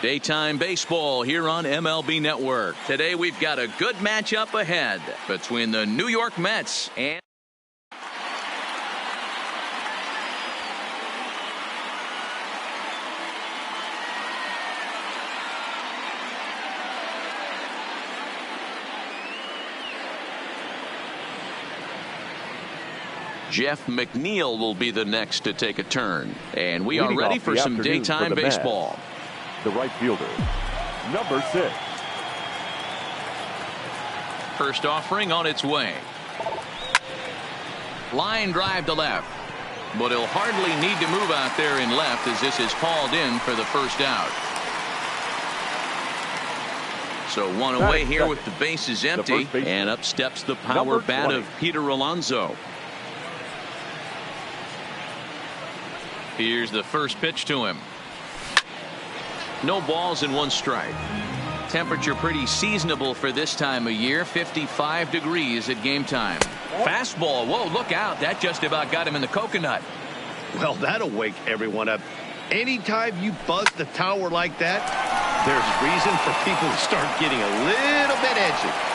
Daytime baseball here on MLB Network. Today we've got a good matchup ahead between the New York Mets and Jeff McNeil will be the next to take a turn. And we are ready for some daytime baseball. The right fielder, number 6. First offering on its way. Line drive to left. But he'll hardly need to move out there in left as this is called in for the first out. So one away here with the bases empty. And up steps the power bat of Peter Alonso. Here's the first pitch to him. No balls and 1 strike. Temperature pretty seasonable for this time of year. 55 degrees at game time. Fastball. Whoa, look out. That just about got him in the coconut. Well, that'll wake everyone up. Anytime you buzz the tower like that, there's reason for people to start getting a little bit edgy.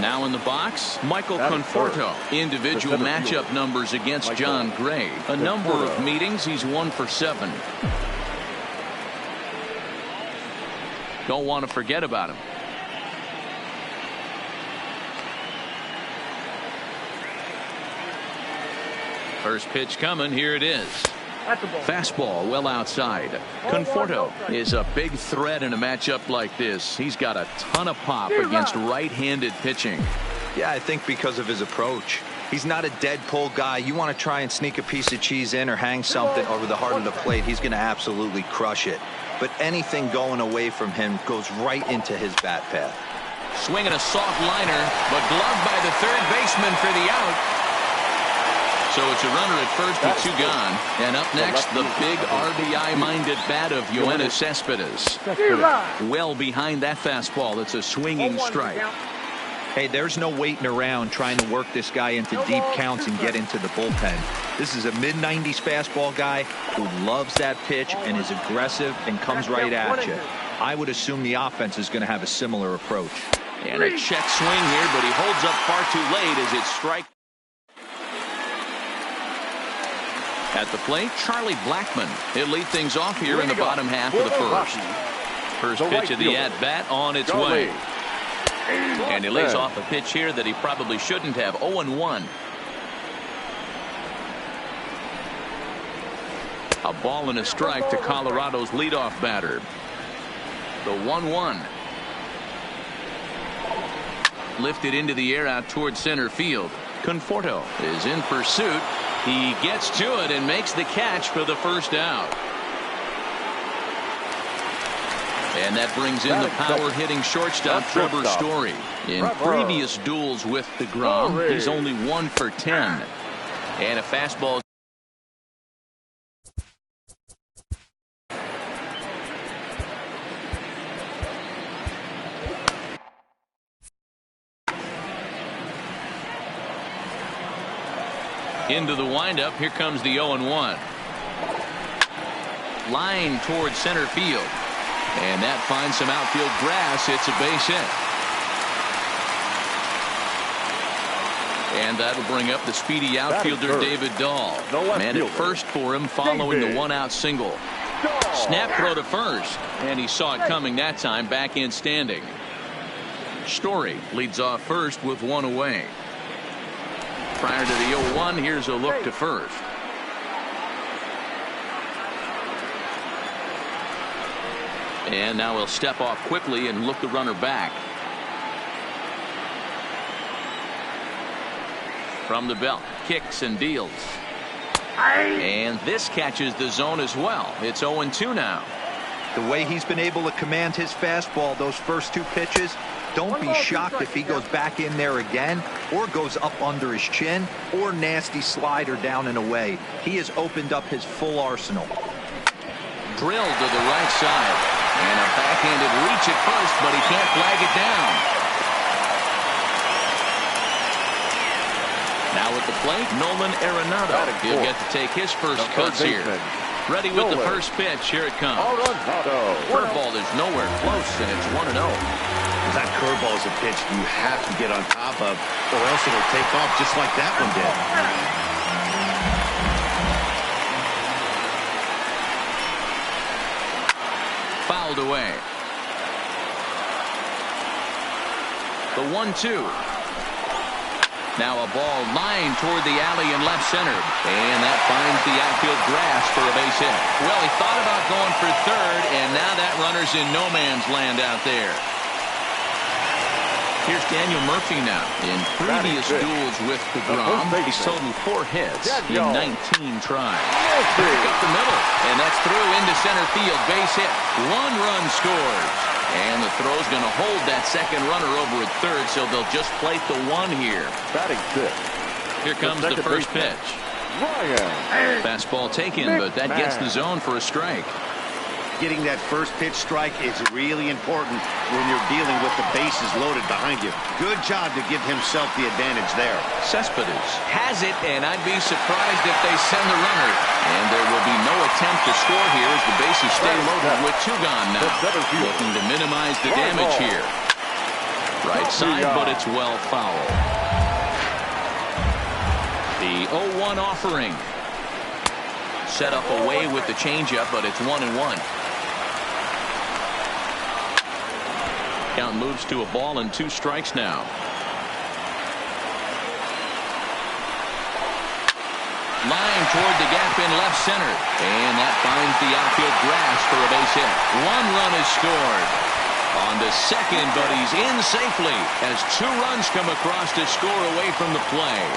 Now in the box, Michael Conforto. Individual matchup numbers against John Gray. A number of meetings, he's 1 for 7. Don't want to forget about him. First pitch coming, here it is. Fastball well outside. Conforto is a big threat in a matchup like this. He's got a ton of pop against right-handed pitching. Yeah, I think because of his approach. He's not a dead pull guy. You want to try and sneak a piece of cheese in or hang something over the heart of the plate, he's going to absolutely crush it. But anything going away from him goes right into his bat path. Swinging a soft liner, but gloved by the third baseman for the out. So it's a runner at first with 2 gone. And up next, the big RBI-minded bat of Yoenis Cespedes. Well behind that fastball. It's a swinging strike. Hey, there's no waiting around trying to work this guy into deep counts and get into the bullpen. This is a mid-90s fastball guy who loves that pitch and is aggressive and comes right at you. I would assume the offense is going to have a similar approach. And a check swing here, but he holds up far too late as it's strike. At the plate, Charlie Blackmon. He'll lead things off here in the bottom half of the first. First pitch of the at-bat on its way. And he lays off a pitch here that he probably shouldn't have. 0-1. A ball and a strike to Colorado's leadoff batter. The 1-1. Lifted into the air out towards center field. Conforto is in pursuit. He gets to it and makes the catch for the first out. And that brings in the power-hitting shortstop Trevor Story. In previous duels with DeGrom, he's only 1 for 10. And a fastball. Into the windup. Here comes the 0-1. Line towards center field. And that finds some outfield grass. It's a base hit. And that'll bring up the speedy outfielder David Dahl. Man at first for him following the 1-out single. Snap throw to first. And he saw it coming that time. Back in standing. Story leads off first with 1 away. Prior to the 0-1, here's a look to first. And now he'll step off quickly and look the runner back. From the belt, kicks and deals. And this catches the zone as well. It's 0-2 now. The way he's been able to command his fastball those first 2 pitches, don't be shocked if he goes back in there again or goes up under his chin or nasty slider down and away. He has opened up his full arsenal. Drilled to the right side. And a backhanded reach at first, but he can't flag it down. Now Now at the plate, Nolan Arenado. He'll get to take his first cuts here. Ready with the first pitch. Here it comes. Curveball is nowhere close, and it's 1-0. That curveball is a pitch you have to get on top of, or else it'll take off just like that one did. Fouled away. The 1-2. Now a ball lined toward the alley in left center. And that finds the outfield grass for a base hit. Well, he thought about going for third, and now that runner's in no man's land out there. Here's Daniel Murphy now. In previous duels with DeGrom, he's totaled 4 hits in 19 tries. Back up the middle, and that's through into center field. Base hit. 1 run scores. And the throw's going to hold that second runner over at third, so they'll just plate the 1 here. Batting 6. Here comes the first pitch. Fastball taken, but that gets the zone for a strike. Getting that first pitch strike is really important when you're dealing with the bases loaded behind you. Good job to give himself the advantage there. Cespedes has it, and I'd be surprised if they send the runner. And there will be no attempt to score here as the bases stay loaded with 2 gone now. Looking to minimize the damage here. Right side, but it's well fouled. The 0-1 offering. Set up away with the changeup, but it's 1-1. Count moves to a ball and 2 strikes now. Line toward the gap in left center. And that finds the outfield grass for a base hit. 1 run is scored. On to second, but he's in safely as 2 runs come across to score away from the play.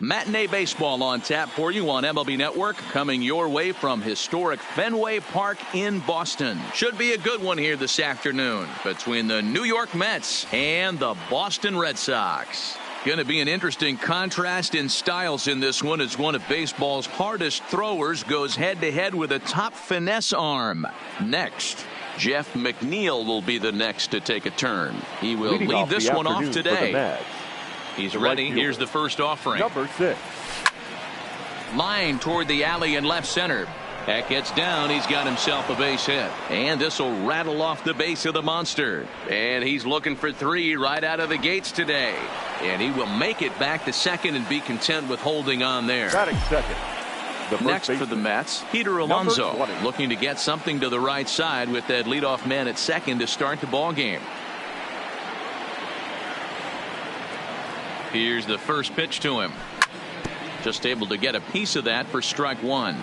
Matinee baseball on tap for you on MLB Network, coming your way from historic Fenway Park in Boston. Should be a good one here this afternoon between the New York Mets and the Boston Red Sox. Going to be an interesting contrast in styles in this one as one of baseball's hardest throwers goes head-to-head with a top finesse arm. Next, Jeff McNeil will be the next to take a turn. He will lead this one off today. He's ready. Here's the first offering. Number 6. Line toward the alley in left center. That gets down. He's got himself a base hit. And this will rattle off the base of the monster. And he's looking for 3 right out of the gates today. And he will make it back to second and be content with holding on there. Batting second. Next for the Mets, Peter Alonso, looking to get something to the right side with that leadoff man at second to start the ball game. Here's the first pitch to him. Just able to get a piece of that for strike 1.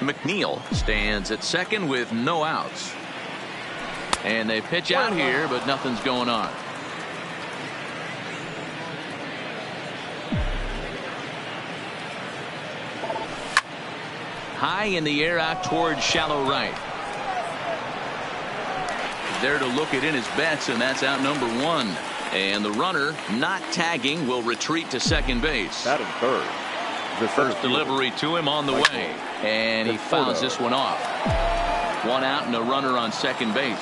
McNeil stands at second with no outs. And they pitch out here, but nothing's going on. High in the air out towards shallow right. There to look it in his bets, and that's out number 1. And the runner, not tagging, will retreat to second base. Batting third. The first delivery to him on the way. And he fouls this one off. 1 out and a runner on second base.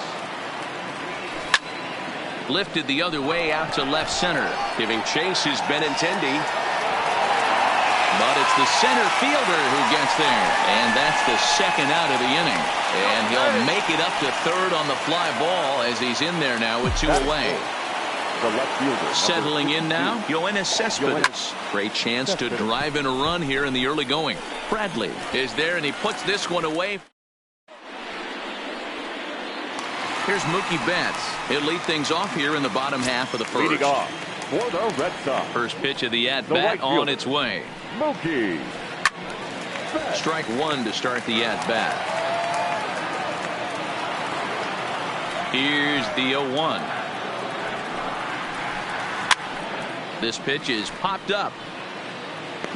Lifted the other way out to left center. Giving chase is Benintendi. But it's the center fielder who gets there. And that's the second out of the inning. And he'll make it up to third on the fly ball as he's in there now with 2 away. The left fielder, settling in now, Yoenis Cespedes. Great chance to drive in a run here in the early going. Bradley is there, and he puts this one away. Here's Mookie Betts. He'll lead things off here in the bottom half of the first. Leading off for the Red Sox. First pitch of the at-bat on its way. Mookie Betts. Strike 1 to start the at-bat. Here's the 0-1. This pitch is popped up.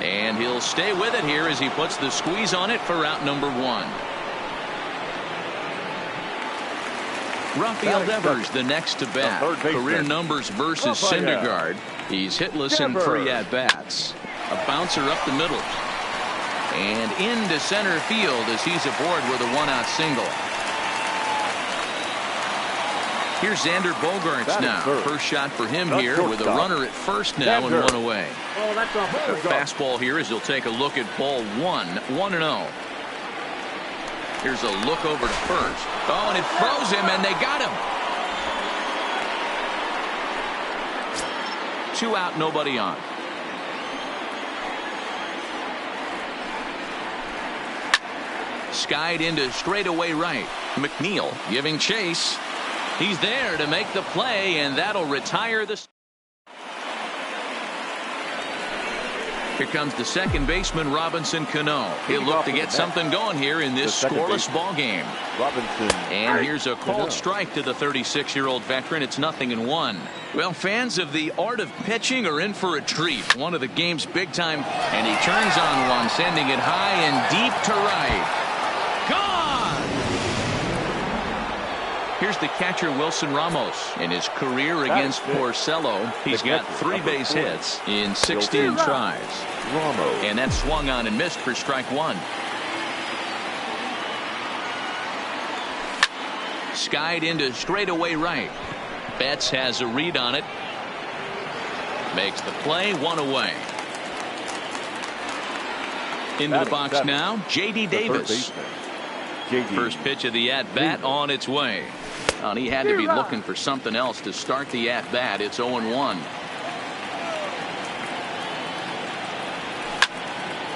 And he'll stay with it here as he puts the squeeze on it for out number 1. Rafael Devers the next to bat. Career numbers versus Syndergaard. He's hitless in 3 at-bats. A bouncer up the middle. And into center field as he's aboard with a 1-out single. Here's Xander Bogaerts now. First shot for him here with a runner at first now and 1 away. Fastball here as he'll take a look at ball 1. 1-0. Here's a look over to first. Oh, and it froze him, and they got him. 2 out, nobody on. Skied into straightaway right. McNeil giving chase. He's there to make the play, and that'll retire the. Here comes the second baseman, Robinson Cano. He'll look to get something going here in this scoreless ball game. And here's a called strike to the 36-year-old veteran. It's 0-1. Well, fans of the art of pitching are in for a treat. One of the game's big time, and he turns on one, sending it high and deep to right. Gone! Here's the catcher, Wilson Ramos. In his career against Porcello, he's got 3 base hits in 16 tries. And that swung on and missed for strike 1. Skied into straightaway right. Betts has a read on it. Makes the play, 1 away. Into the box now, J.D. Davis. First pitch of the at-bat on its way. And he had to be looking for something else to start the at-bat. It's 0-1.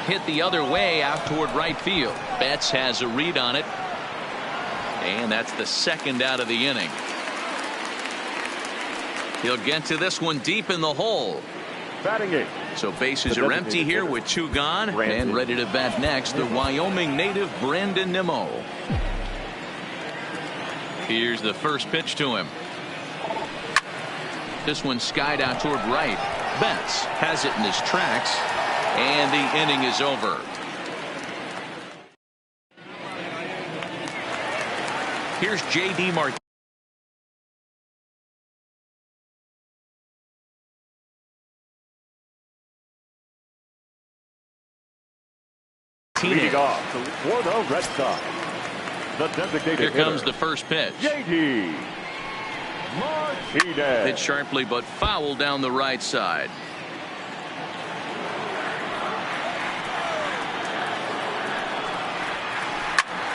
Hit the other way out toward right field. Betts has a read on it. And that's the second out of the inning. He'll get to this one deep in the hole. Batting 8. So bases are empty here with 2 gone. And ready to bat next, the Wyoming native Brandon Nimmo. Here's the first pitch to him. This one skied out toward right. Betts has it in his tracks. And the inning is over. Here's J.D. Martinez. Leading off for the Red Sox, the designated Here comes hitter, the first pitch. J.D. Martinez. Hit sharply but foul down the right side.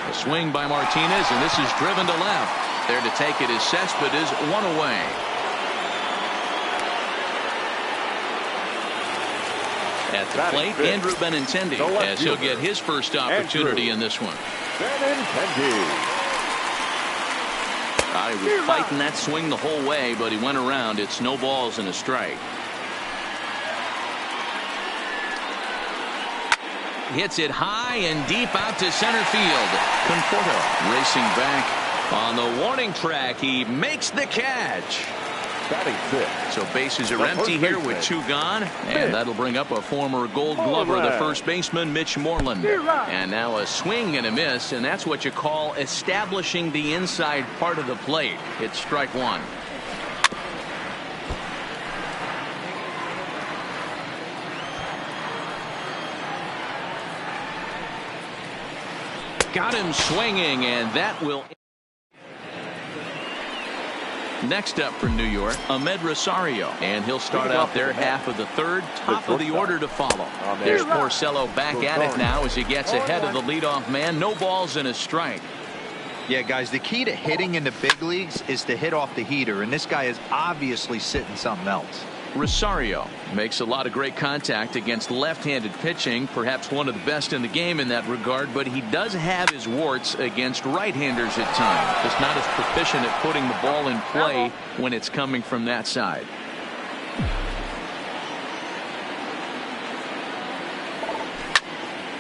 A swing by Martinez, and this is driven to left. There to take it is Cespedes, one away. At the plate, Andrew Benintendi, as he'll get his first opportunity in this one. Benintendi. He was fighting that swing the whole way, but he went around. It's no balls and a strike. Hits it high and deep out to center field. Conforto racing back on the warning track. He makes the catch. Batting fifth. So bases are empty here with two gone, and that'll bring up a former Gold Glover, the first baseman, Mitch Moreland. And now a swing and a miss, and that's what you call establishing the inside part of the plate. It's strike one. Got him swinging, and that will. Next up for New York, Ahmed Rosario, and he'll start out their half of the third, top of the order to follow. There's Porcello back at it now as he gets ahead of the leadoff man. No balls and a strike. Yeah, guys, the key to hitting in the big leagues is to hit off the heater, and this guy is obviously sitting something else. Rosario makes a lot of great contact against left-handed pitching, perhaps one of the best in the game in that regard, but he does have his warts against right-handers at times. Just not as proficient at putting the ball in play when it's coming from that side.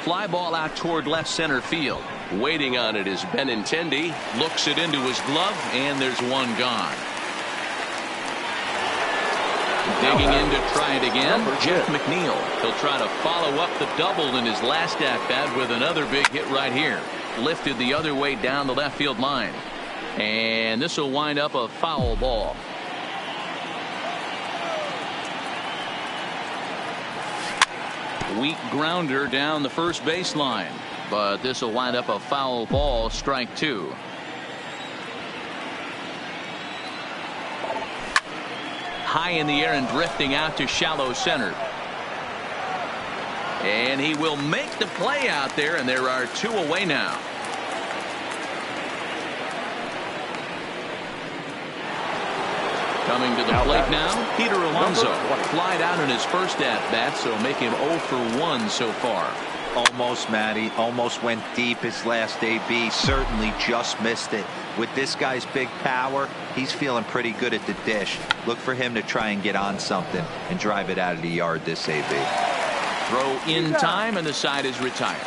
Fly ball out toward left center field. Waiting on it is Benintendi. Looks it into his glove, and there's one gone. Digging in to try it again, Jeff McNeil. He'll try to follow up the double in his last at-bat with another big hit right here. Lifted the other way down the left field line. And this will wind up a foul ball. Weak grounder down the first baseline. But this will wind up a foul ball, strike two. High in the air and drifting out to shallow center. And he will make the play out there, and there are two away now. Coming to the plate now, Peter Alonso. Flied out in his first at-bat, so make him 0 for 1 so far. Almost, Matty. Almost went deep his last AB. Certainly just missed it. With this guy's big power, he's feeling pretty good at the dish. Look for him to try and get on something and drive it out of the yard this AB. Throw in time, and the side is retired.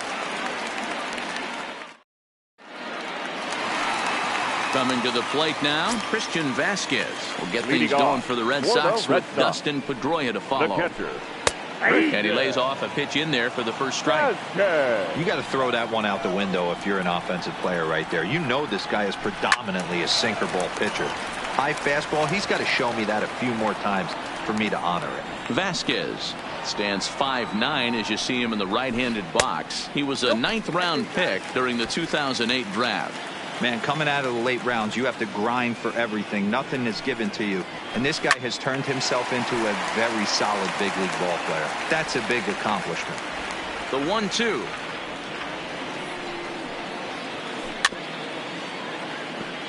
Coming to the plate now, Christian Vasquez will get things going for the Red Sox with Dustin Pedroia to follow. And he lays off a pitch in there for the first strike. You got to throw that one out the window if you're an offensive player right there. You know this guy is predominantly a sinker ball pitcher. High fastball, he's got to show me that a few more times for me to honor it. Vasquez stands 5'9" as you see him in the right-handed box. He was a 9th round pick during the 2008 draft. Man, coming out of the late rounds, you have to grind for everything. Nothing is given to you. And this guy has turned himself into a very solid big league ball player. That's a big accomplishment. The 1-2.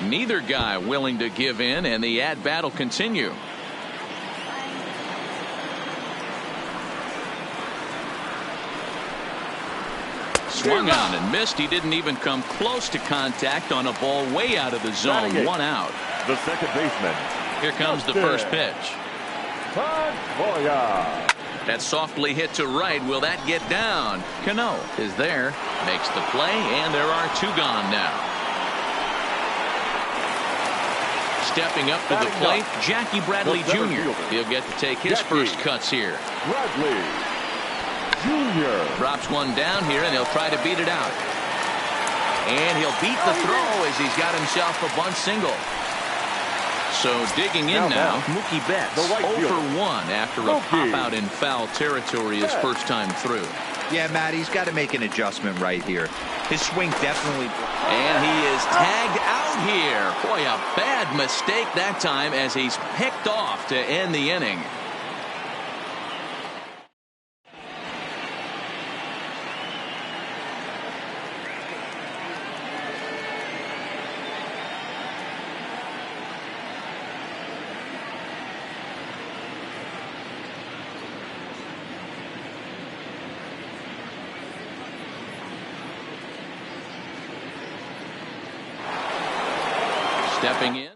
Neither guy willing to give in, and the at-bat will continue. Swung on and missed. He didn't even come close to contact on a ball way out of the zone. One out. The second baseman. Here comes the first pitch. That softly hit to right. Will that get down? Cano is there. Makes the play, and there are two gone now. Stepping up to the plate, Jackie Bradley Jr. He'll get to take his first cuts here. Jr. Drops one down here, and he'll try to beat it out. And he'll beat the throw as he's got himself a bunt single. So digging in now, Mookie Betts, 0 for 1 after a pop-out in foul territory his first time through. Yeah, Matt, he's got to make an adjustment right here. His swing definitely... And he is tagged out here. Boy, a bad mistake that time as he's picked off to end the inning. Stepping in.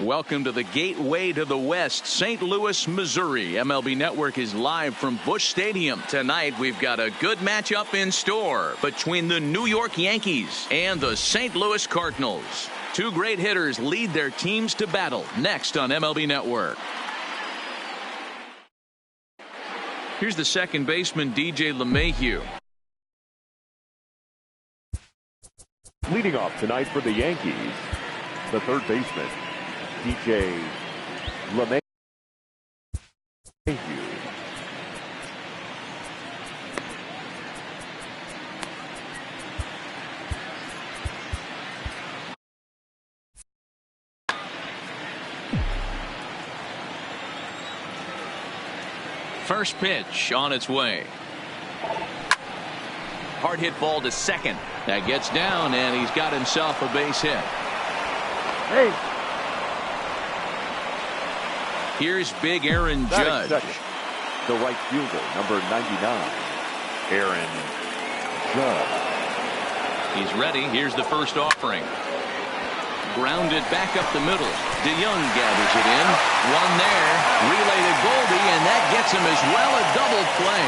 Welcome to the gateway to the West, St. Louis, Missouri. MLB Network is live from Busch Stadium. Tonight, we've got a good matchup in store between the New York Yankees and the St. Louis Cardinals. Two great hitters lead their teams to battle next on MLB Network. Here's the second baseman, DJ LeMahieu. Leading off tonight for the Yankees, the third baseman, DJ LeMahieu. First pitch on its way. Hard hit ball to second. That gets down, and he's got himself a base hit. Hey. Here's big Aaron Judge. The right fielder, number 99, Aaron Judge. He's ready. Here's the first offering. Grounded back up the middle. DeYoung gathers it in. One there. Relay to Goldie, and that gets him as well. A double play.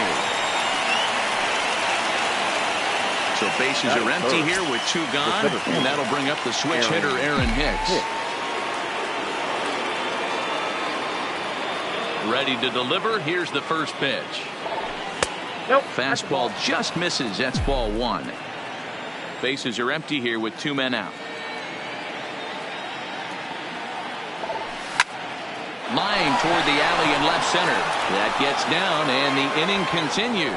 So bases are empty here with two gone, and that'll bring up the switch hitter, Aaron Hicks. Ready to deliver. Here's the first pitch. Nope. Fastball just misses. That's ball one. Bases are empty here with two men out. Line toward the alley in left center. That gets down, and the inning continues.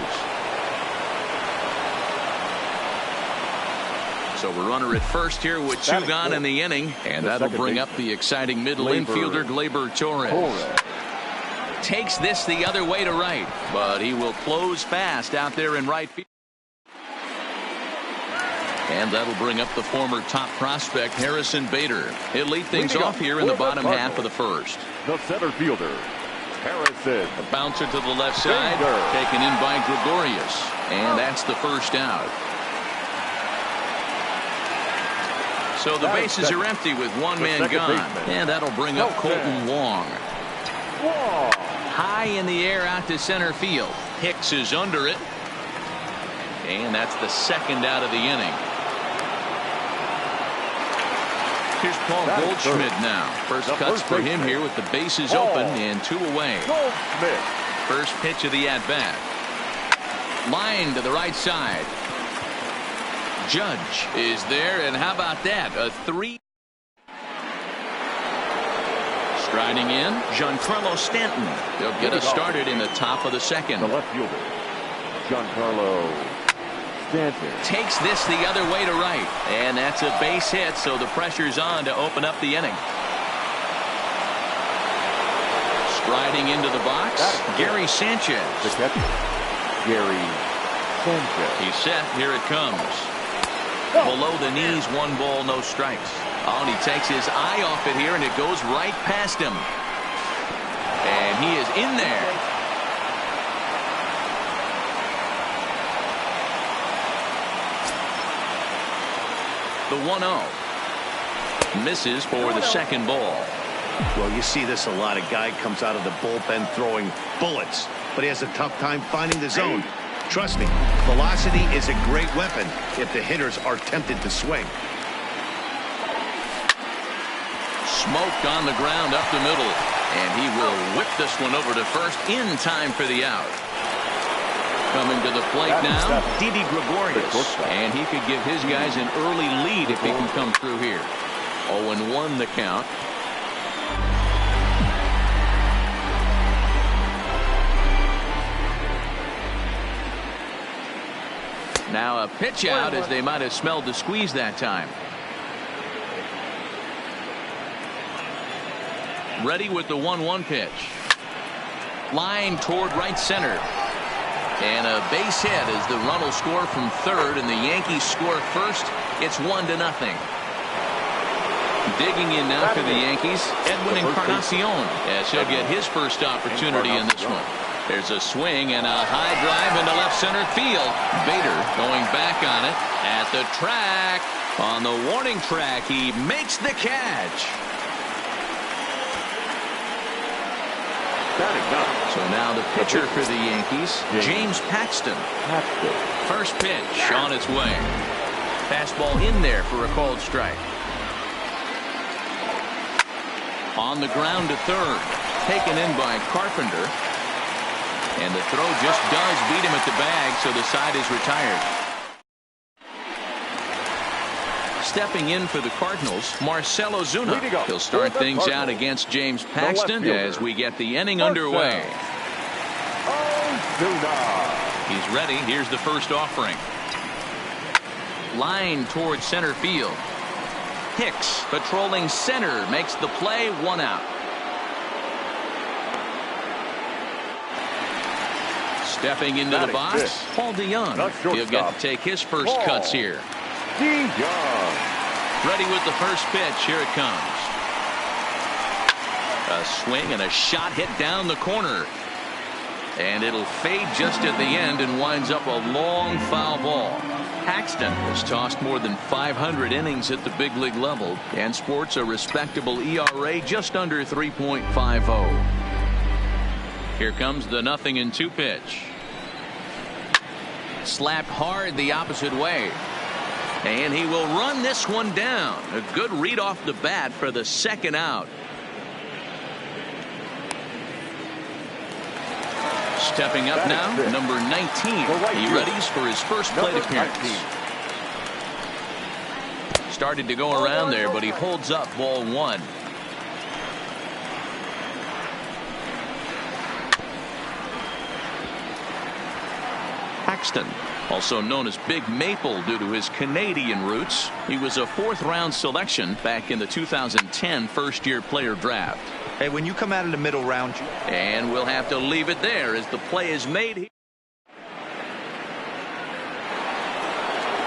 So we're runner at first here with two gone in the inning, and that'll bring up the exciting middle infielder, Gleyber Torres. Takes this the other way to right, but he will close fast out there in right field. And that'll bring up the former top prospect, Harrison Bader. He'll lead things off here in the bottom half of the first. The center fielder, Harrison. A bouncer to the left side, taken in by Gregorius. And that's the first out. So the bases are empty with one man gone. And that'll bring up Colton Wong. High in the air out to center field. Hicks is under it. And that's the second out of the inning. Here's Paul Goldschmidt now. First cuts for him here with the bases open and two away. First pitch of the at-bat. Line to the right side. Judge is there, and how about that? A 3. Striding in, Giancarlo Stanton. They'll get us started in the top of the second. The left fielder, Giancarlo Stanton. Takes this the other way to right, and that's a base hit, so the pressure's on to open up the inning. Striding into the box, Gary Sanchez. The catcher, Gary Sanchez. He's set. Here it comes. Below the knees, 1 ball, no strikes. Oh, and he takes his eye off it here, and it goes right past him. And he is in there. The 1-0. Misses for the second ball. Well, you see this a lot. A guy comes out of the bullpen throwing bullets, but he has a tough time finding the zone. Trust me, velocity is a great weapon if the hitters are tempted to swing. Smoked on the ground up the middle, and he will whip this one over to first in time for the out. Coming to the plate now, Didi Gregorius, and he could give his guys an early lead if he can come through here. 0-1 the count. Now a pitch out as they might have smelled the squeeze that time. Ready with the 1-1 pitch. Line toward right center. And a base hit as the run will score from third and the Yankees score first. It's 1-0. Digging in now for the Yankees, Edwin Encarnacion, as he'll get his first opportunity in this one. There's a swing and a high drive into left center field. Bader going back on it at the track. On the warning track, he makes the catch. So now the pitcher for the Yankees, James Paxton. First pitch on its way. Fastball in there for a called strike. On the ground to third. Taken in by Carpenter. And the throw just does beat him at the bag, so the side is retired. Stepping in for the Cardinals, Marcell Ozuna. He'll start things out against James Paxton as we get the inning underway. He's ready. Here's the first offering. Line towards center field. Hicks patrolling center makes the play, 1 out. Stepping into the box, Paul DeYoung. He'll get to take his first cuts here. Ready with the first pitch. Here it comes. A swing and a shot hit down the corner. And it'll fade just at the end and winds up a long foul ball. Paxton has tossed more than 500 innings at the big league level and sports a respectable ERA just under 3.50. Here comes the 0-2 pitch. Slapped hard the opposite way. And he will run this one down. A good read off the bat for the second out. Stepping up now, number 19. He readies for his first plate appearance. Started to go around there, but he holds up ball 1. Paxton, also known as Big Maple due to his Canadian roots. He was a 4th-round selection back in the 2010 first-year player draft. Hey, when you come out of the middle round. And we'll have to leave it there as the play is made.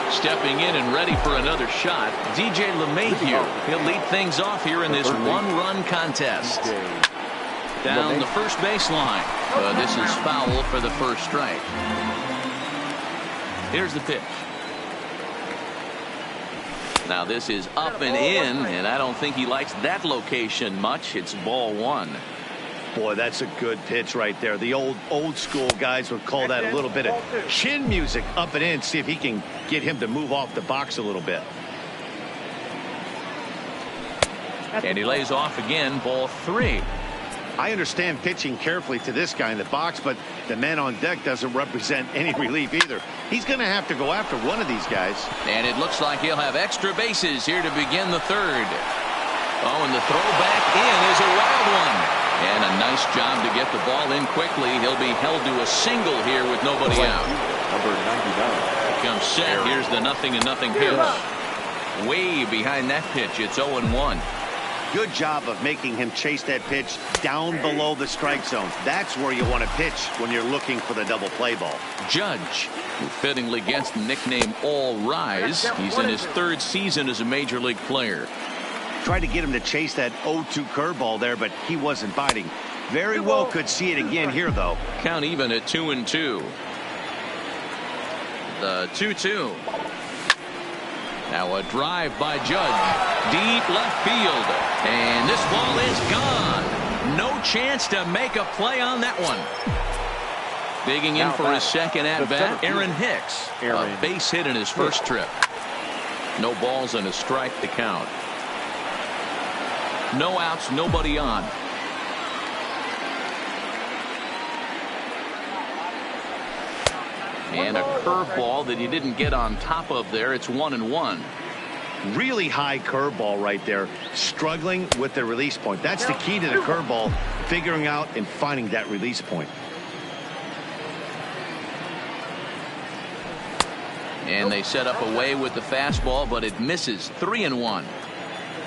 Stepping in and ready for another shot, DJ LeMahieu. He'll lead things off here in this 1-run contest. Down the first baseline. This is foul for the first strike. Here's the pitch. Now this is up and in, and I don't think he likes that location much. It's ball 1. Boy, that's a good pitch right there. The old school guys would call that a little bit of chin music, up and in. See if he can get him to move off the box a little bit. And he lays off again, ball 3. I understand pitching carefully to this guy in the box, but the man on deck doesn't represent any relief either. He's going to have to go after one of these guys. And it looks like he'll have extra bases here to begin the 3rd. Oh, and the throw back in is a wild one. And a nice job to get the ball in quickly. He'll be held to a single here with nobody out. Number 99. Comes set. Here's the 0-0 pitch. Way behind that pitch. It's 0-1. Good job of making him chase that pitch down below the strike zone. That's where you want to pitch when you're looking for the double play ball. Judge, who fittingly gets the nickname All Rise. He's in his 3rd season as a major league player. Tried to get him to chase that 0-2 curveball there, but he wasn't biting. Very well could see it again here, though. Count even at 2-2. The 2-2. Now a drive by Judge. Deep left field. And this ball is gone. No chance to make a play on that one. Digging in for his second at-bat, Aaron Hicks. A base hit in his first trip. No balls and a strike to count. No outs, nobody on. And a curveball that he didn't get on top of there. It's 1-1. Really high curveball right there. Struggling with the release point. That's the key to the curveball. Figuring out and finding that release point. And they set up away with the fastball, but it misses. 3-1.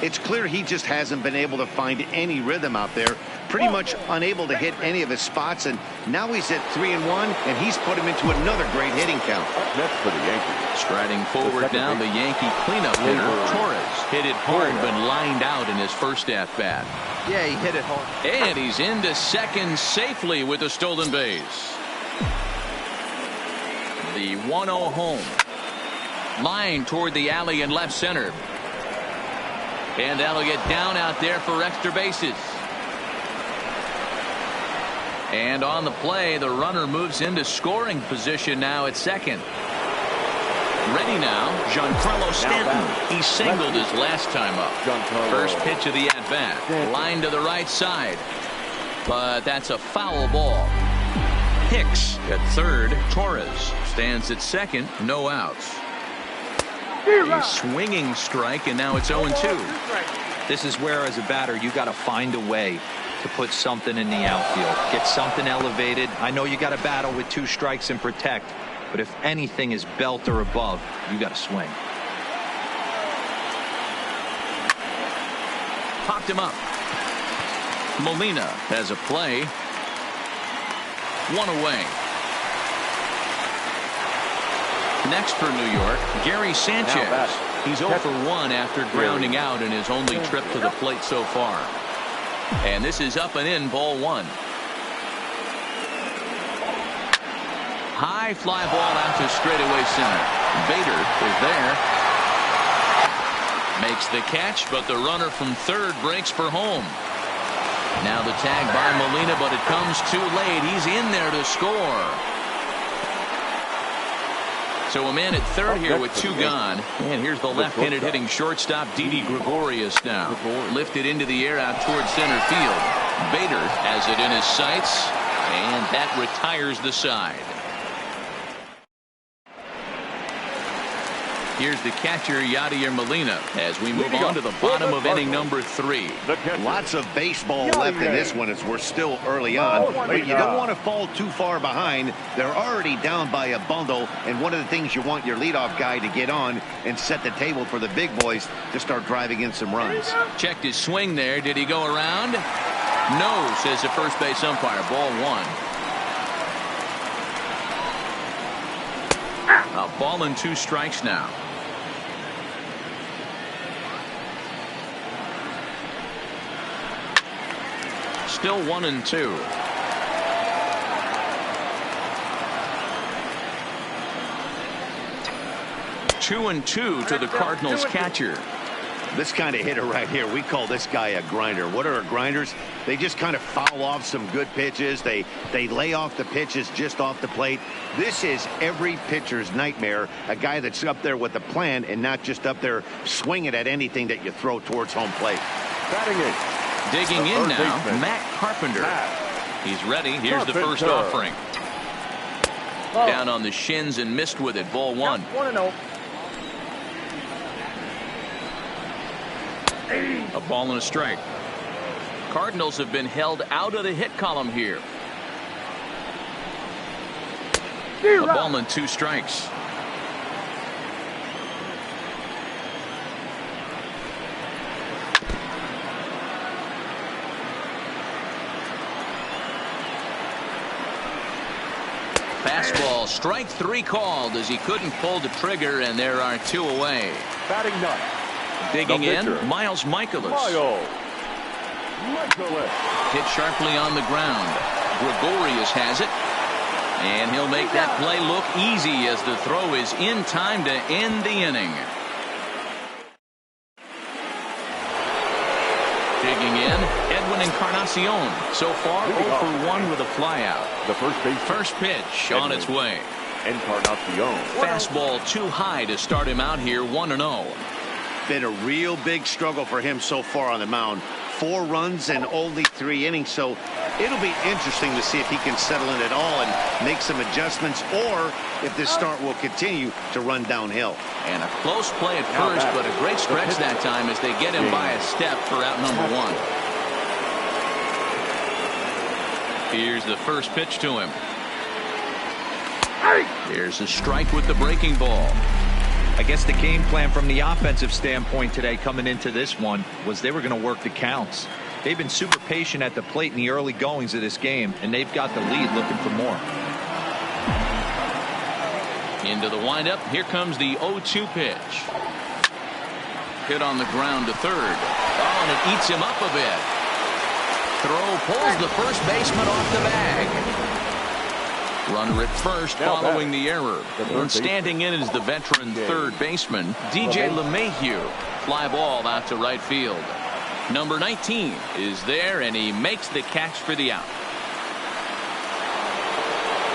It's clear he just hasn't been able to find any rhythm out there. Pretty much unable to hit any of his spots, and now he's at 3-1, and he's put him into another great hitting count. That's for the Yankees. Striding forward now, the Yankee cleanup hitter, Torres. Hit it hard, but lined out in his first at-bat. Yeah, he hit it hard. And he's into second safely with a stolen base. The 1-0 home. Line toward the alley in left center. And that'll get down out there for extra bases. And on the play, the runner moves into scoring position now at second. Ready now, Giancarlo Stanton. He singled his last time up. First pitch of the at-bat. Line to the right side. But that's a foul ball. Hicks at third. Torres stands at second. No outs. A swinging strike, and now it's 0-2. This is where, as a batter, you got to find a way to put something in the outfield. Get something elevated. I know you got to battle with 2 strikes and protect, but if anything is belt or above, you got to swing. Popped him up. Molina has a play. 1 away. Next for New York, Gary Sanchez. He's 0 for 1 after grounding out in his only trip to the plate so far. And this is up and in, ball 1. High fly ball out to straightaway center. Bader is there. Makes the catch, but the runner from third breaks for home. Now the tag by Molina, but it comes too late. He's in there to score. So a man at third here with 2 gone. And here's the left-handed hitting shortstop, Didi Gregorius now. Lifted into the air out towards center field. Bader has it in his sights, and that retires the side. Here's the catcher, Yadier Molina, as we move on to the bottom of inning number 3. Lots of baseball left in this one as we're still early on, but you don't want to fall too far behind. They're already down by a bundle, and one of the things you want your leadoff guy to get on and set the table for the big boys to start driving in some runs. Checked his swing there. Did he go around? No, says the first base umpire. Ball 1. A ball and 2 strikes now. Still 1-2. Two and 2 to the Cardinals catcher. This kind of hitter right here, we call this guy a grinder. What are grinders? They just kind of foul off some good pitches. They lay off the pitches just off the plate. This is every pitcher's nightmare. A guy that's up there with a plan and not just up there swinging at anything that you throw towards home plate. Batting it. Digging in now, Matt Carpenter. He's ready. Here's the first offering. Down on the shins and missed with it. Ball 1. 1-0. A ball and a strike. Cardinals have been held out of the hit column here. A ball and 2 strikes. Fastball, strike 3 called as he couldn't pull the trigger, and there are 2 away. Batting ninth. Digging in, Miles Michaelis. Hit sharply on the ground. Gregorius has it. And he'll make that play look easy as the throw is in time to end the inning. Digging in, Edwin Encarnacion. So far, 0 for 1 with a flyout. The first pitch on its way. Encarnacion. Fastball too high to start him out here, 1-0. Been a real big struggle for him so far on the mound. 4 runs and only 3 innings, so it'll be interesting to see if he can settle in at all and make some adjustments, or if this start will continue to run downhill. And a close play at first, but a great stretch that time as they get him by a step for out number 1. Here's the first pitch to him. Here's a strike with the breaking ball. I guess the game plan from the offensive standpoint today coming into this one was they were going to work the counts. They've been super patient at the plate in the early goings of this game, and they've got the lead looking for more. Into the windup. Here comes the 0-2 pitch. Hit on the ground to third. Oh, and it eats him up a bit. Throw pulls the first baseman off the bag. Runner at first following the error. And standing in is the veteran third baseman, DJ LeMahieu. Fly ball out to right field. Number 19 is there, and he makes the catch for the out.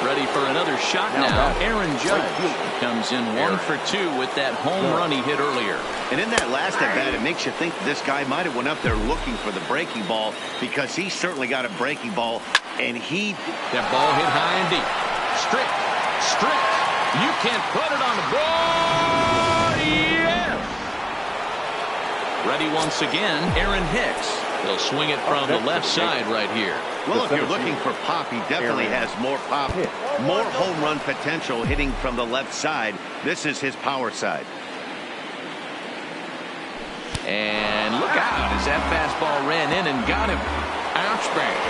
Ready for another shot now. Aaron Judge comes in 1 for 2 with that home run he hit earlier. And in that last at-bat, it makes you think this guy might have went up there looking for the breaking ball, because he certainly got a breaking ball, and that ball hit high and deep. Strict. You can't put it on the board. Yes! Ready once again, Aaron Hicks. He'll swing it from the left side right here. Well, if you're looking for pop, he definitely has more pop, more home run potential hitting from the left side. This is his power side. And look out as that fastball ran in and got him. Ouchbang.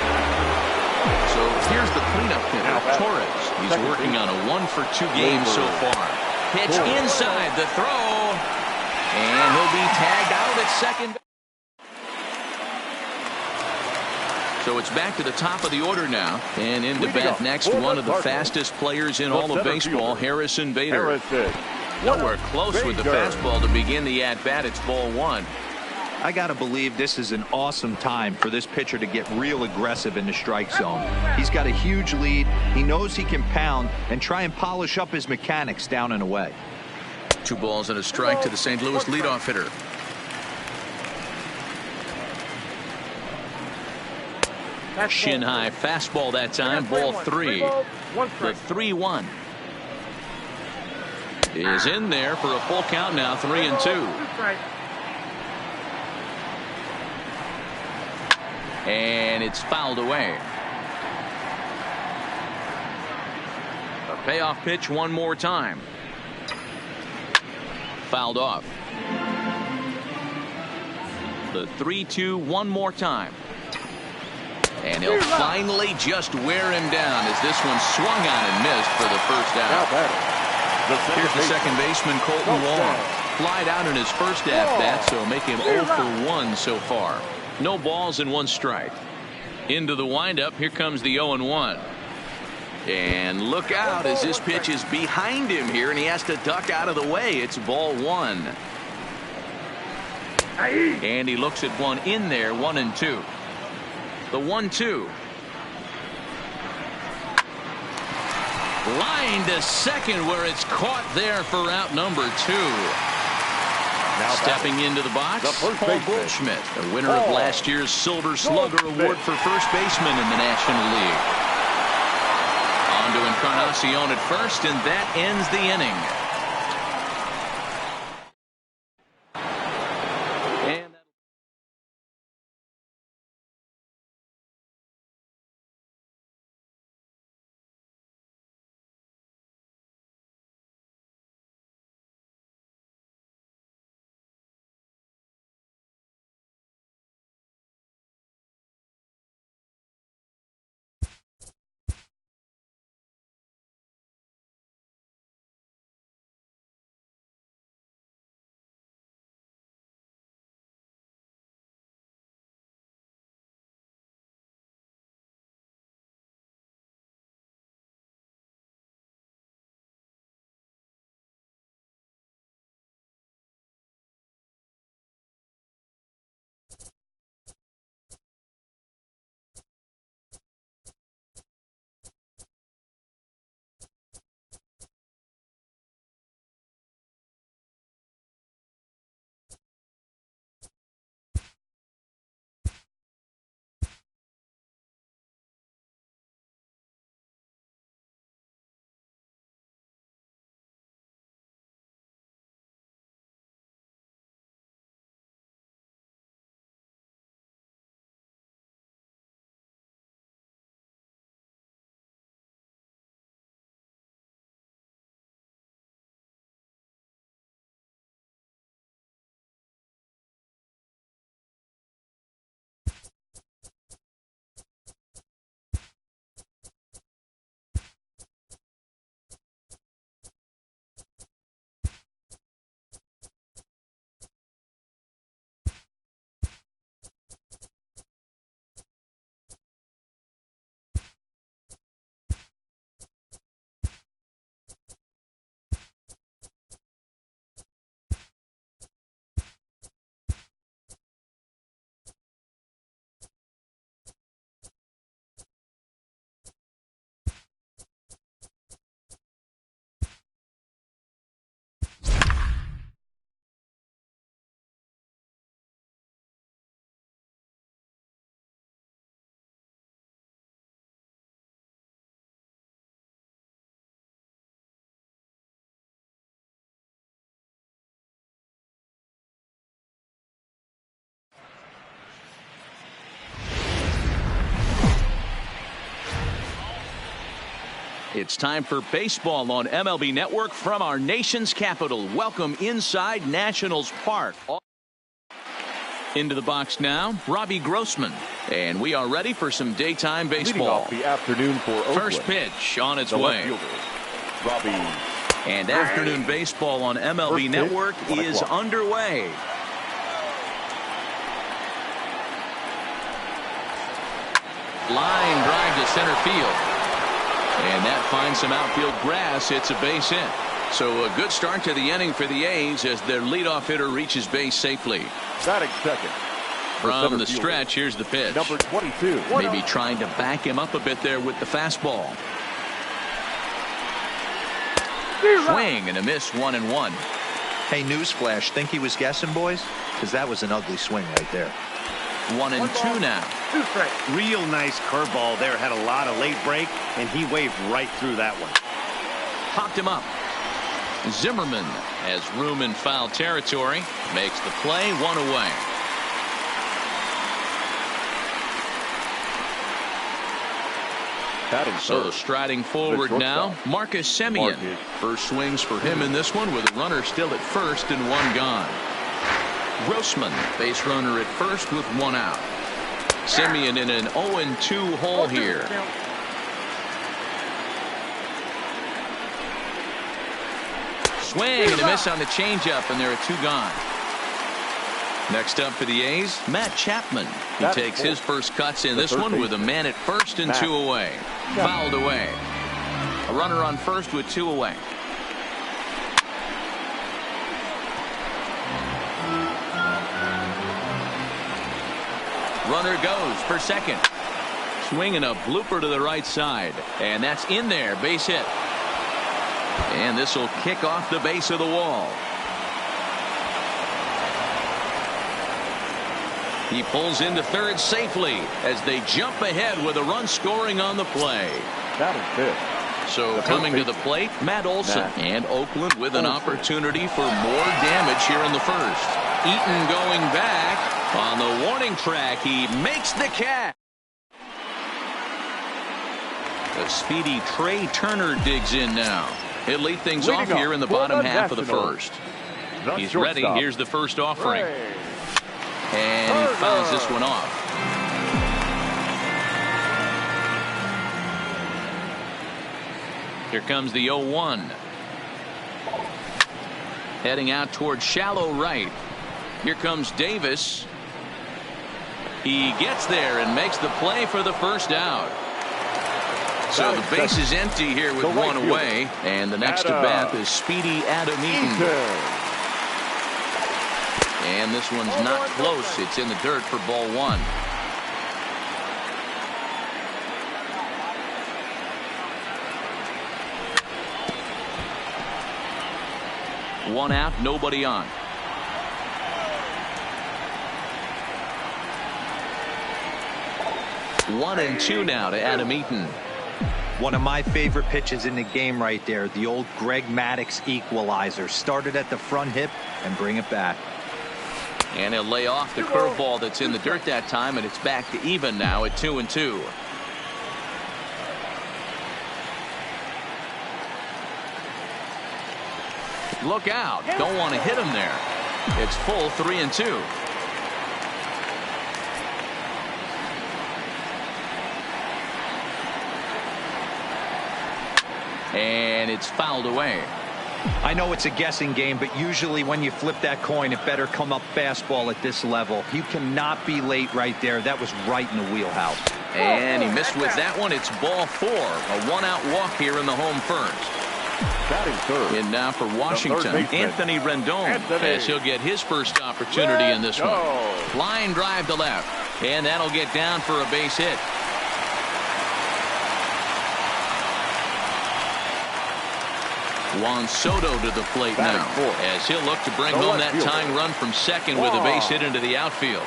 So here's the cleanup hitter, Torres. He's working on a 1 for 2 game so far. Pitch inside the throw. And he'll be tagged out at second. So it's back to the top of the order now. And into bat next, one of the fastest players in all of baseball, Harrison Bader. Nowhere close with the fastball to begin the at-bat. It's ball 1. I got to believe this is an awesome time for this pitcher to get real aggressive in the strike zone. He's got a huge lead. He knows he can pound and try and polish up his mechanics down and away. 2 balls and a strike to the St. Louis leadoff hitter. Shin high fastball that time. Ball 3. The 3-1 is in there for a full count now. 3-2. And it's fouled away. A payoff pitch one more time. Fouled off. The 3-2 one more time. And he'll finally just wear him down as this one swung on and missed for the first out. Here's the second baseman, Colton Wong. Flied out in his first at-bat, so make him 0 for 1 so far. No balls and 1 strike. Into the windup, here comes the 0-1. And look out as this pitch is behind him here, and he has to duck out of the way. It's ball 1. And he looks at one in there, 1-2. The 1-2. Line to second where it's caught there for out number 2. Now stepping into the box, Paul Goldschmidt, the winner of last year's Silver Slugger Award for first baseman in the National League. On to Encarnacion at first, and that ends the inning. It's time for baseball on MLB Network from our nation's capital. Welcome inside Nationals Park. Into the box now, Robbie Grossman. And we are ready for some daytime baseball. Leading off the afternoon for Oakland. First pitch on its way. Robbie. And afternoon baseball on MLB Network is underway. Line drive to center field. And that finds some outfield grass. It's a base hit. So a good start to the inning for the A's as their leadoff hitter reaches base safely. Batting second. From the stretch, here's the pitch. Number 22. Maybe trying to back him up a bit there with the fastball. Swing and a miss, 1-1. Hey, newsflash, think he was guessing, boys? Because that was an ugly swing right there. 1-2 now. Real nice curveball there. Had a lot of late break, and he waved right through that one. Popped him up. Zimmerman has room in foul territory. Makes the play, 1 away. So striding forward now, Marcus Semien. First swings for him in this one with a runner still at first and 1 gone. Grossman, base runner at first with 1 out. Semien in an 0-2 hole here. Swing and a miss on the changeup, and there are 2 gone. Next up for the A's, Matt Chapman. He takes his first cuts in this one with a man at first and 2 away. Fouled away. A runner on first with 2 away. Runner goes for second. Swinging a blooper to the right side. And that's in there. Base hit. And this will kick off the base of the wall. He pulls into third safely as they jump ahead with a run scoring on the play. So coming to the plate, Matt Olson. And Oakland with an opportunity for more damage here in the first. Eaton going back. On the warning track, he makes the catch. The speedy Trey Turner digs in now. He'll lead things off here in the bottom half of the first. He's ready. Here's the first offering. And he fouls this one off. Here comes the 0-1. Heading out towards shallow right. Here comes Davis. He gets there and makes the play for the first out. So the base is empty here with 1 away. And the next to bat is speedy Adam Eaton. And this one's not close. It's in the dirt for ball 1. One out, nobody on. 1-2 now to Adam Eaton. One of my favorite pitches in the game right there. The old Greg Maddux equalizer. Started at the front hip and bring it back. And he'll lay off the curveball that's in the dirt that time, and it's back to even now at 2-2. Look out. Don't want to hit him there. It's full 3-2. And it's fouled away. I know it's a guessing game, but usually when you flip that coin, it better come up fastball at this level. You cannot be late right there. That was right in the wheelhouse. And he missed with that one. It's ball 4. A 1-out walk here in the home first. In now for Washington, Anthony Rendon, as he'll get his first opportunity in this one. Line drive to left, and that'll get down for a base hit. Juan Soto to the plate now, as he'll look to bring home that tying run from second with a base hit into the outfield.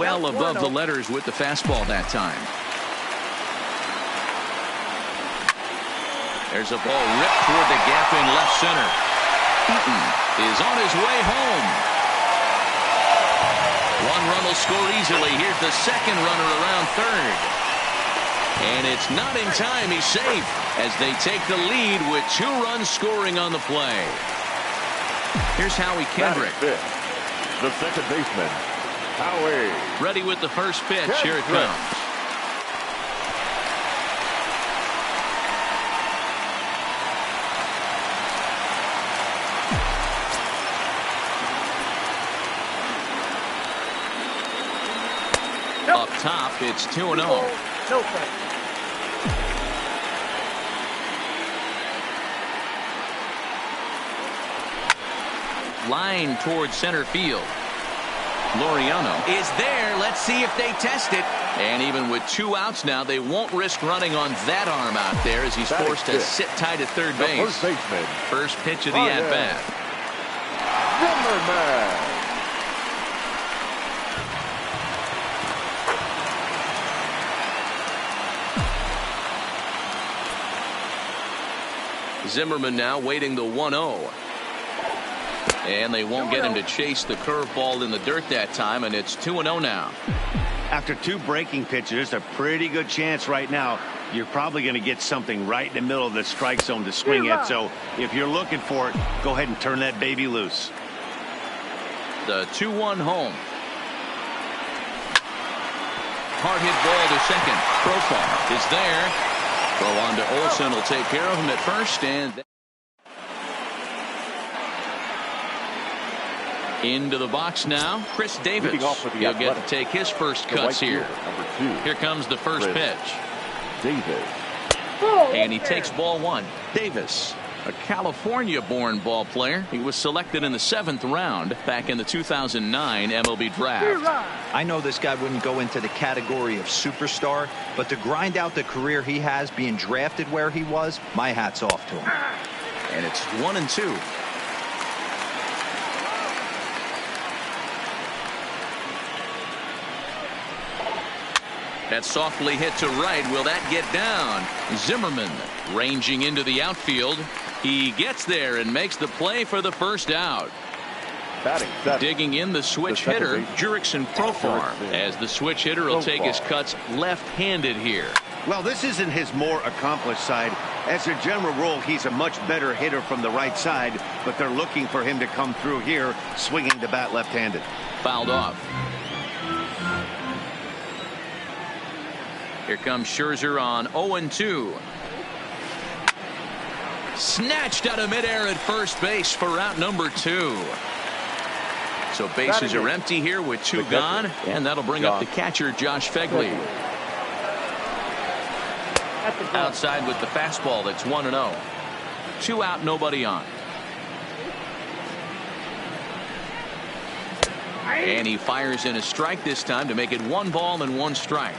Well above the letters with the fastball that time. There's a ball ripped toward the gap in left center. Eaton is on his way home. One run will score easily. Here's the second runner around third. And it's not in time. He's safe as they take the lead with 2 runs scoring on the play. Here's Howie Kendrick. The second baseman, Howie. Ready with the first pitch. Here it comes. Up top, it's 2-0. No play. Line towards center field. Laureano is there. Let's see if they test it. And even with 2 outs now, they won't risk running on that arm out there as he's forced to sit tight at third base. First baseman. First pitch of the at-bat. Zimmerman. Zimmerman now waiting the 1-0. And they won't get him to chase the curveball in the dirt that time, and it's 2-0 now. After 2 breaking pitches, there's a pretty good chance right now you're probably going to get something right in the middle of the strike zone to swing at. So if you're looking for it, go ahead and turn that baby loose. The 2-1 home. Hard hit ball to second. Profar is there. Throw on to Olsen will take care of him at first, and into the box now. Chris Davis. He'll get to take his first cuts here. Here comes the first pitch. Davis. And he takes ball 1. Davis, a California-born ball player. He was selected in the 7th round back in the 2009 MLB draft. I know this guy wouldn't go into the category of superstar, but to grind out the career he has being drafted where he was, my hat's off to him. And it's 1-2. That's softly hit to right. Will that get down? Zimmerman ranging into the outfield. He gets there and makes the play for the first out. Digging in the switch hitter, Jurickson Profar, as the switch hitter will take his cuts left-handed here. Well, this isn't his more accomplished side. As a general rule, he's a much better hitter from the right side, but they're looking for him to come through here, swinging the bat left-handed. Fouled off. Here comes Scherzer on 0-2. Snatched out of midair at first base for out number 2. So bases are empty here with 2 gone, and that'll bring up the catcher, Josh Fegley. Outside with the fastball. That's 1-0. 2 out, nobody on. And he fires in a strike this time to make it 1 ball and 1 strike.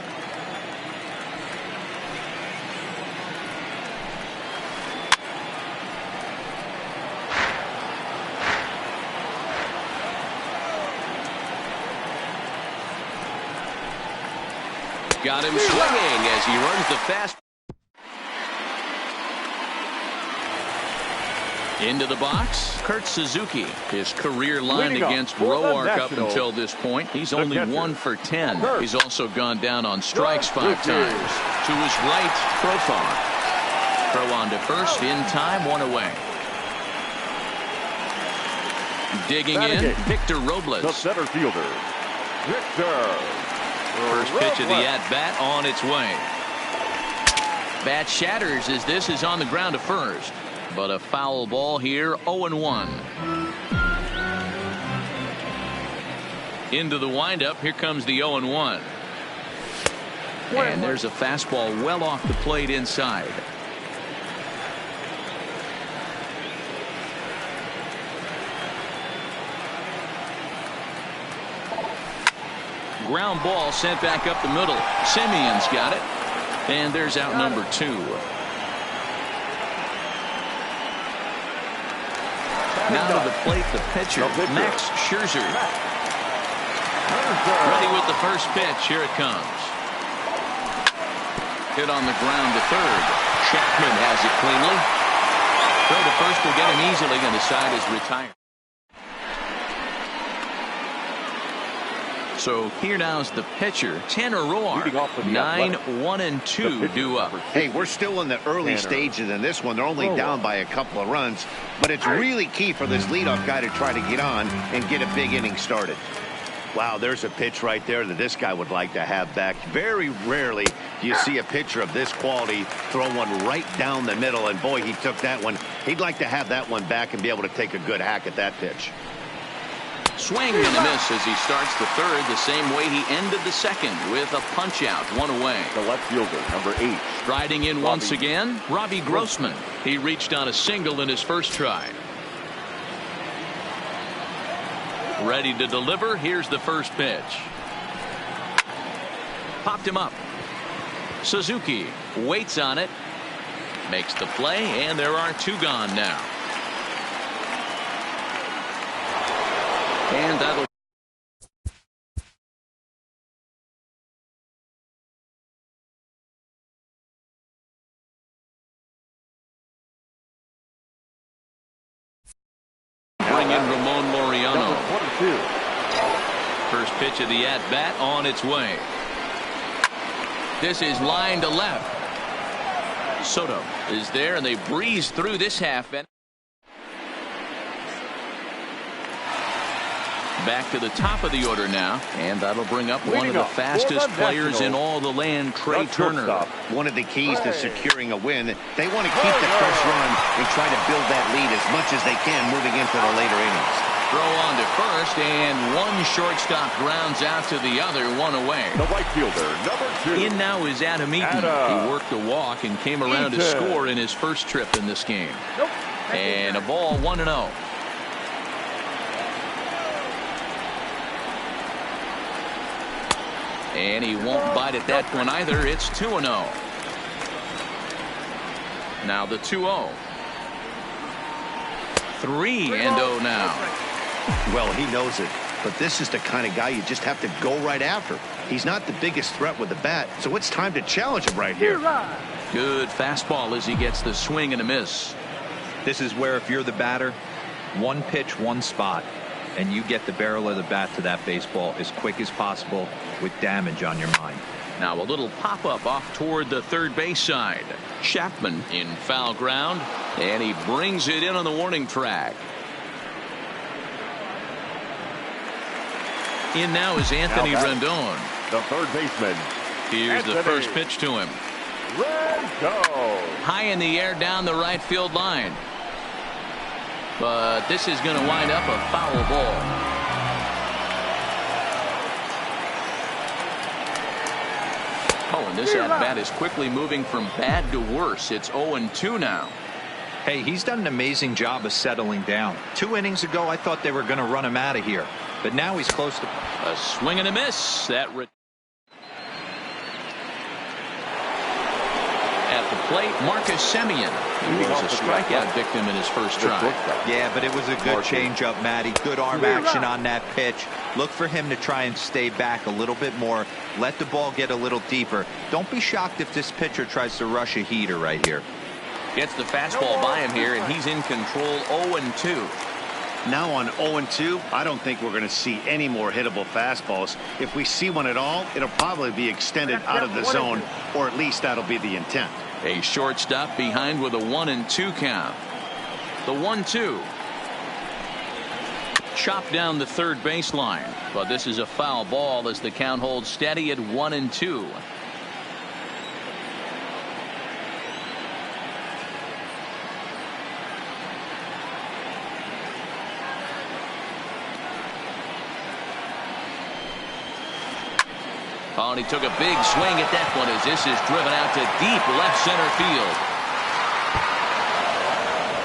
Got him swinging as he runs the fast. Into the box, Kurt Suzuki. His career line against Roark up until this point. He's only 1 for 10. He's also gone down on strikes 5 times. To his right, Profar. Throw on to first in time, 1 away. Digging in, Victor Robles. The center fielder, Victor. First pitch of the at-bat on its way. Bat shatters as this is on the ground to first. But a foul ball here, 0-1. Into the windup, here comes the 0-1. And there's a fastball well off the plate inside. Ground ball sent back up the middle. Simeon's got it. And there's out number 2. Now to the plate, the pitcher, Max Scherzer. Ready with the first pitch. Here it comes. Hit on the ground to third. Chapman has it cleanly. Throw to first will get him easily, and the side is retired. So here now's the pitcher, Tanner Roar. 9-1-2 due up. Hey, we're still in the early stages in this one. They're only down by a couple of runs, but it's really key for this leadoff guy to try to get on and get a big inning started. Wow, there's a pitch right there that this guy would like to have back. Very rarely do you see a pitcher of this quality throw one right down the middle, and boy, he took that one. He'd like to have that one back and be able to take a good hack at that pitch. Swing and a miss as he starts the third the same way he ended the second with a punch out, one away. The left fielder, number 8. Striding in once again, Robbie Grossman. He reached on a single in his first try. Ready to deliver. Here's the first pitch. Popped him up. Suzuki waits on it. Makes the play, and there are 2 gone now. And that'll bring in Ramon Laureano. First pitch of the at-bat on its way. This is line to left. Soto is there, and they breeze through this half. Back to the top of the order now, and that'll bring up one of the fastest players in all the land, Trey Turner. One of the keys to securing a win, they want to keep the first run and try to build that lead as much as they can moving into the later innings. Throw on to first, and one shortstop grounds out to the other, one away. The right fielder, number 2. In now is Adam Eaton. He worked a walk and came around to score in his first trip in this game. And a ball, 1-0. And he won't bite at that one either. It's 2-0. Now the 2-0. 3-0 now. Well, he knows it, but this is the kind of guy you just have to go right after. He's not the biggest threat with the bat, so it's time to challenge him right here. Good fastball as he gets the swing and a miss. This is where if you're the batter, one pitch, one spot, and you get the barrel of the bat to that baseball as quick as possible with damage on your mind. Now a little pop-up off toward the third base side. Chapman in foul ground, and he brings it in on the warning track. In now is Anthony Rendon. The third baseman. Here's the first pitch to him. Rendon. High in the air down the right field line. But this is going to wind up a foul ball. Oh, and this at-bat is quickly moving from bad to worse. It's 0-2 now. Hey, he's done an amazing job of settling down. 2 innings ago, I thought they were going to run him out of here. But now he's close to... A swing and a miss. At the plate, Marcus Semien. He was a strikeout victim in his first try. Yeah, but it was a good changeup, Matty. Good arm action on that pitch. Look for him to try and stay back a little bit more. Let the ball get a little deeper. Don't be shocked if this pitcher tries to rush a heater right here. Gets the fastball by him here, and he's in control. 0-2. Now on 0-2, I don't think we're going to see any more hittable fastballs. If we see one at all, it'll probably be extended out of the zone, or at least that'll be the intent. A shortstop behind with a 1-2 count. The 1-2. Chopped down the third baseline, but this is a foul ball as the count holds steady at 1-2. Oh, and he took a big swing at that one as this is driven out to deep left center field.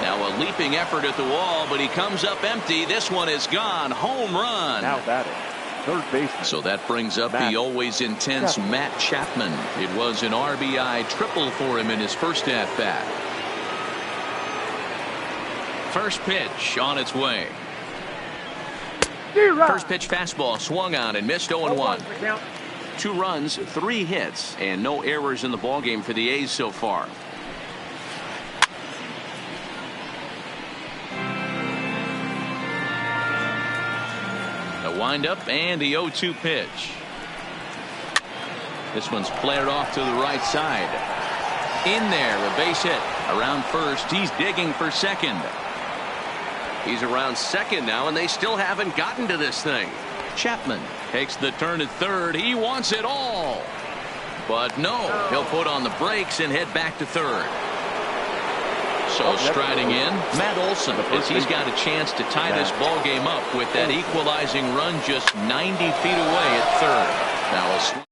Now a leaping effort at the wall, but he comes up empty. This one is gone. Home run. Now batting, third baseman. So that brings up the always intense Matt Chapman. It was an RBI triple for him in his first at-bat. First pitch on its way. First pitch fastball swung on and missed. 0-1. 2 runs, 3 hits, and no errors in the ballgame for the A's so far. The windup and the 0-2 pitch. This one's flared off to the right side. In there, a base hit. Around first, he's digging for second. He's around second now, and they still haven't gotten to this thing. Chapman takes the turn at third. He wants it all. But no, he'll put on the brakes and head back to third. So striding in, Matt Olson, as he's got a chance to tie this ball game up with that equalizing run just 90 feet away at third. Now a